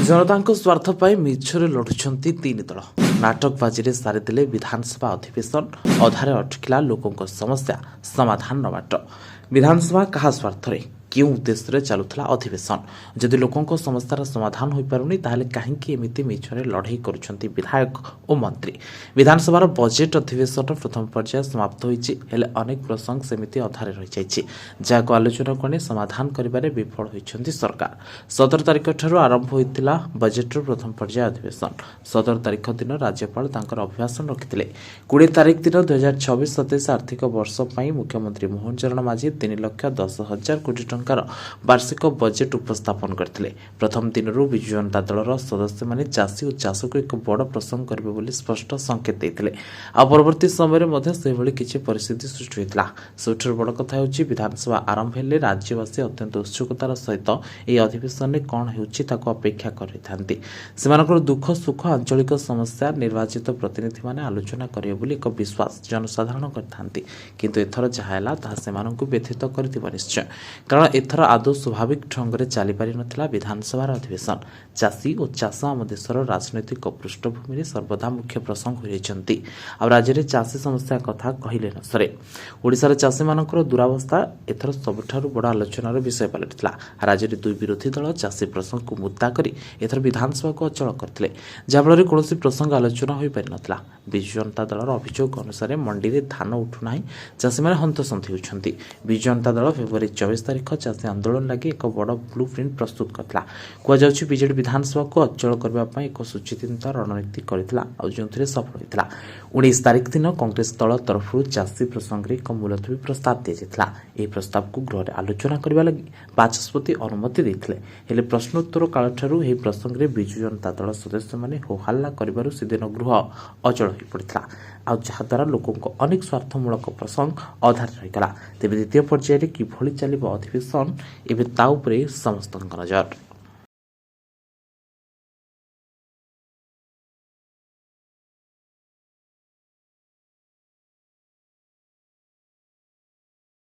जनता स्वार्थ पर मिछरे लड़ुंट तीन दल नाटकबाजी सारीदे विधानसभा अधिवेशन अधारे अटकिला लोकों समस्या समाधान बाट विधानसभा क्या स्वार्थ क्यों उद्देश्य चलुला अधिवेशन जदि लोकों समस्यार समाधान हो पारुनी ताहले काहेकि एमिति मिछरे लड़ाई करुछंती विधायक और मंत्री। विधानसभार बजेट अधिवेशन प्रथम पर्याय समाप्त होईछि हेले अनेक प्रसंग सेमिति अधारे रहि जाइछि जाको आलोचना करने समाधान करिबारे विफल होइछंती सरकार। 17 तारिख ठारू आरंभ होइतिला बजेटर प्रथम पर्याय अधिवेशन। 17 तारिख दिन राज्यपाल तांकर अभिभाषण रखिथिले। 20 तारिख दिन 2026-27 आर्थिक वर्ष पई मुख्यमंत्री मोहन चरण माझी 3,10,000 कोटी वार्षिक बजेट उपस्थापन करते। प्रथम दिन विजु जनता दलर सदस्य माने चाषी और चाष को एक बड़ प्रसंग करेंगे बोली स्पष्ट संकेत देते। परवर्ती समय किसी परिस्थिति सृष्टि होता। सबुठ बड़ कथा हूँ विधानसभा आरंभ हेले राज्यवासी अत्यंत उत्सुकतार सहित यह अधिवेशन में कौन हो अपेक्षा कर दुख सुख आंचलिक समस्या निर्वाचित प्रतिनिधि माने आलोचना करेंगे बोली एक विश्वास जनसाधारण करते। एथर जहाँ व्यथित कर निश्चय कारण एथर आदौ स्वाभाविक ढंग से चली पारि नथिला विधानसभा अधिवेशन। चाषी और चाष आम देशर राजनैतिक पृष्ठभूमि सर्वदा मुख्य प्रसंग होती। राज्य में चाषी समस्या कथा कहले न सरे। ओडिशार चाषी मानकर दुरावस्था एथर सबुठारु बड़ आलोचनार विषय पलटिला। राज्य में दुई विरोधी दल चाषी प्रसंग को मुद्दा कर एथर विधानसभा को अचल करते जहाँफल कौन प्रसंग आलोचना हो पारि नथिला। विजु जनता दलर अभियोग अनुसार मंडी में धान उठुना चाषी मैंने हंतसंत होती। विजु जनता दल फेब्रुआरी 24 तारिख चाषी आंदोलन लगी एक बड़ ब्लू प्रिंट प्रस्तुत करता। कहुच्छी बीजेडी विधानसभा को अचल करने एक सुचिंता रणनीति करता जो सफल होता। 19 तारिख दिन कांग्रेस दल तरफ चाषी प्रसंग में एक मुलतवी प्रस्ताव दिया। यह प्रस्ताव को गृह आलोचना करने लगी बाचस्पति अनुमति देते। प्रश्नोत्तर काल ठारू यह प्रसंग में विजु जनता दल सदस्य मैंने होहल्ला कर सेदिन गृह अचल हो पड़ा जहाद्वारा लोकों अनेक स्वार्थमूलक प्रसंग अधार रहीगला। तेज द्वितीय पर्यायर किभली चलिब अधिवेशन एवं ता उपरे समस्त नजर।